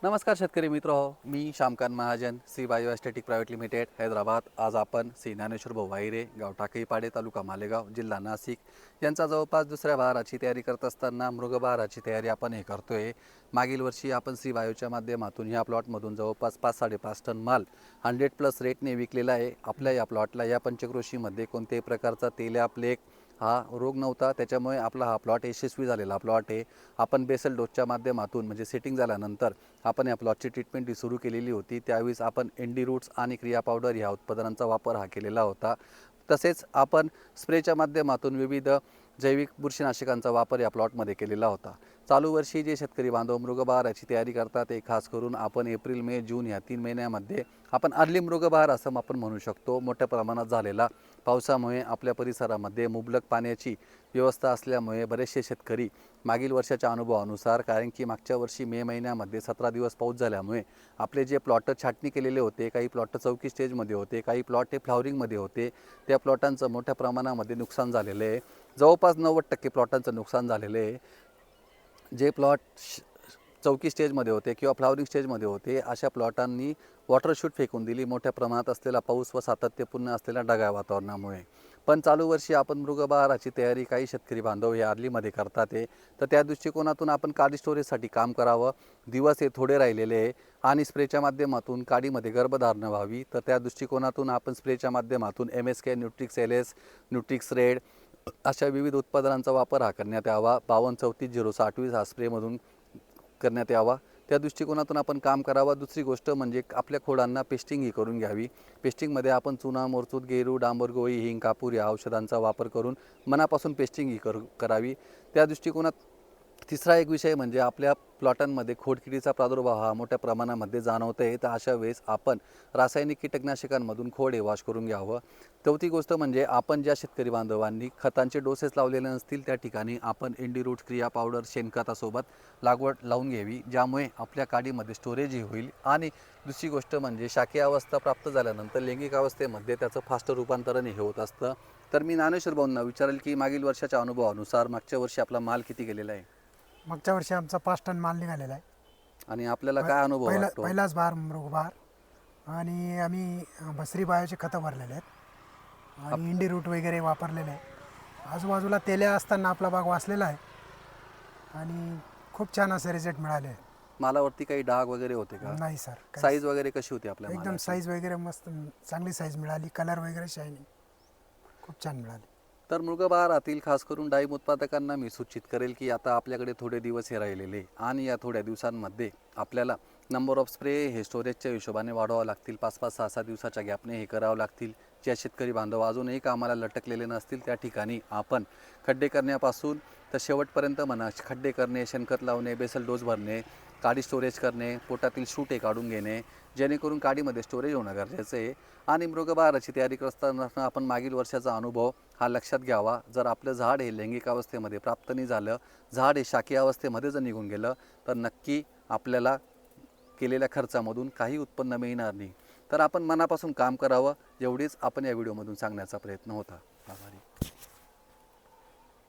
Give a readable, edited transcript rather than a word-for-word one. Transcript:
नमस्कार शेतकरी मित्र हो, मी Shyamkant Mahajan, Shri bio aesthetic private limited Hyderabad. आज आपण श्री ज्ञानेश्वर भाऊ वाहिरे, गाव टाकळीपाडे, तालुका मालेगाव, जिल्हा नाशिक यांचा जवळपास दुसऱ्या बहाराची तयारी करत असताना मृगबहाराची तयारी आपण हे करतोय. मागील वर्षी आपण श्री बायोच्या माध्यमातून ह्या प्लॉटमधून जवळपास 5-5.5 टन माल 100+ रेटने विकलेला आहे. आपल्या या प्लॉटला या पंचक्रोशीमध्ये कोणत्याही प्रकारचा तेल्या प्लेग हा रोग नव्हता, त्याच्यामुळे आपला हा प्लॉट यशस्वी झालेला प्लॉट आहे. आपण बेसल डोसच्या माध्यमातून म्हणजे सेटिंग झाल्यानंतर आपण या प्लॉटची ट्रीटमेंट ही सुरू केलेली होती. त्यावेळेस आपण एनडी रूट्स आणि क्रिया पावडर ह्या उत्पादनांचा वापर हा केलेला होता. तसेच आपण स्प्रेच्या माध्यमातून विविध जैविक बुरशीनाशकांचा वापर या प्लॉटमध्ये केलेला होता. चालू वर्षी जे शेतकरी बांधव मृगबहाराची तयारी करतात ते खास करून आपण एप्रिल, मे, जून या 3 महिन्यामध्ये आपण अर्ली मृगबहार असं आपण म्हणू शकतो. मोठ्या प्रमाणात झालेला पावसामुळे आपल्या परिसरामध्ये मुबलक पाण्याची व्यवस्था असल्यामुळे बरेचसे शेतकरी मागील वर्षाच्या अनुभवानुसार, कारण की मागच्या वर्षी मे महिन्यामध्ये 17 दिवस पाऊस झाल्यामुळे आपले जे प्लॉट छाटणी केलेले होते, काही प्लॉट चौकी स्टेजमध्ये होते, काही प्लॉट हे फ्लॉवरिंगमध्ये होते, त्या प्लॉटांचं मोठ्या प्रमाणामध्ये नुकसान झालेलं आहे. जवळपास 90% प्लॉटांचं नुकसान झालेलं आहे. जे प्लॉट चौकी स्टेजमध्ये होते किंवा फ्लॉवरिंग स्टेजमध्ये होते, अशा प्लॉटांनी वॉटरशूट फेकून दिली मोठ्या प्रमाणात असलेला पाऊस व सातत्यपूर्ण असलेल्या ढगाळ वातावरणामुळे. पण चालू वर्षी आपण मृगबहाराची तयारी काही शेतकरी बांधव हे अर्लीमध्ये करतात आहे, तर त्या दृष्टिकोनातून आपण काडी स्टोरेजसाठी काम करावं. दिवस हे थोडे राहिलेले आहे आणि स्प्रेच्या माध्यमातून काडीमध्ये गर्भधारणा व्हावी, तर त्या दृष्टिकोनातून आपण स्प्रेच्या माध्यमातून MSK, न्यूट्रिक्स LS, न्यूट्रिक्स रेड अशा विविध उत्पादनांचा वापर हा करण्यात यावा. 52-34-028 हा स्प्रेमधून करण्यात यावा. त्या दृष्टिकोनातून आपण काम करावं. दुसरी गोष्ट म्हणजे आपल्या खोडांना पेस्टिंग ही करून घ्यावी. पेस्टिंगमध्ये आपण चुना, मोरचूत, गेरू, डांबर, गोळी, हिंग, कापूर या औषधांचा वापर करून मनापासून पेस्टिंग ही करावी. त्या दृष्टिकोनात तिसरा एक विषय म्हणजे आपल्या प्लॉटांमध्ये खोडकिडीचा प्रादुर्भाव हा मोठ्या प्रमाणामध्ये जाणवत आहे, तर अशा वेळेस आपण रासायनिक कीटकनाशकांमधून खोड हे वॉश करून घ्यावं. चौथी गोष्ट म्हणजे आपण ज्या शेतकरी बांधवांनी खतांचे डोसेस लावलेले नसतील त्या ठिकाणी आपण एनडी रूट, क्रिया पावडर, शेणखतासोबत लागवड लावून घ्यावी, ज्यामुळे आपल्या काडीमध्ये स्टोरेजही होईल. आणि दुसरी गोष्ट म्हणजे शाकीय अवस्था प्राप्त झाल्यानंतर लैंगिक अवस्थेमध्ये त्याचं फास्ट रूपांतरण हे होत असतं. तर मी ज्ञानेश्वर भाऊंना विचारेल की मागील वर्षाच्या अनुभवानुसार मागच्या वर्षी आपला माल किती गेलेला आहे मागच्या वर्षी आमचा 5 टन माल निघालेला आहे. आणि आपल्याला काय अनुभव वाटतो? पहिलाच बार मृगबहार. आणि आम्ही भस्री बायोचे खतं भरलेले आहेत आणि इंडी रूट वगैरे वापरलेले आहे. आजूबाजूला तेल्या असताना आपला बाग वाचलेला आहे आणि खूप छान असे रिझल्ट मिळाले आहेत. मालावरती काही डाग वगैरे होते का? नाही सर, साईज वगैरे कशी होती आपल्या एकदम मालाची? साईज वगैरे मस्त, चांगली साईज मिळाली. कलर वगैरे शायनिंग खूप छान मिळाली. तर मृगबहारातील खास करून डाळिंब उत्पादकांना मी सूचित करेल की आता आपल्याकडे थोडे दिवस हे राहिलेले आणि या थोड्या दिवसांमध्ये आपल्याला नंबर ऑफ स्प्रे हे स्टोरेजच्या हिशोबाने वाढवावं लागतील. 5-5, 6-6 दिवसाच्या गॅपने हे करावं लागतील. ज्या शेतकरी बांधव अजूनही कामाला लटकलेले नसतील त्या ठिकाणी आपण खड्डे करण्यापासून तर शेवटपर्यंत म्हणा, खड्डे करणे, शेणखत लावणे, बेसल डोस भरणे, काडी स्टोरेज करणे, पोटातील शूट हे काढून घेणे, जेणेकरून काडीमध्ये स्टोरेज होणं गरजेचं आहे. आणि मृगबहाराची तयारी करताना आपण मागील वर्षाचा अनुभव हा लक्षात घ्यावा. जर आपलं झाड हे लैंगिक अवस्थेमध्ये प्राप्त नाही झालं, झाड हे शाकीय अवस्थेमध्ये जर निघून गेलं, तर नक्की आपल्याला केलेल्या खर्चामधून काही उत्पन्न मिळणार नाही. तर आपण मनापासून काम करावं, एवढीच आपण या व्हिडिओमधून सांगण्याचा प्रयत्न होता. आभारी.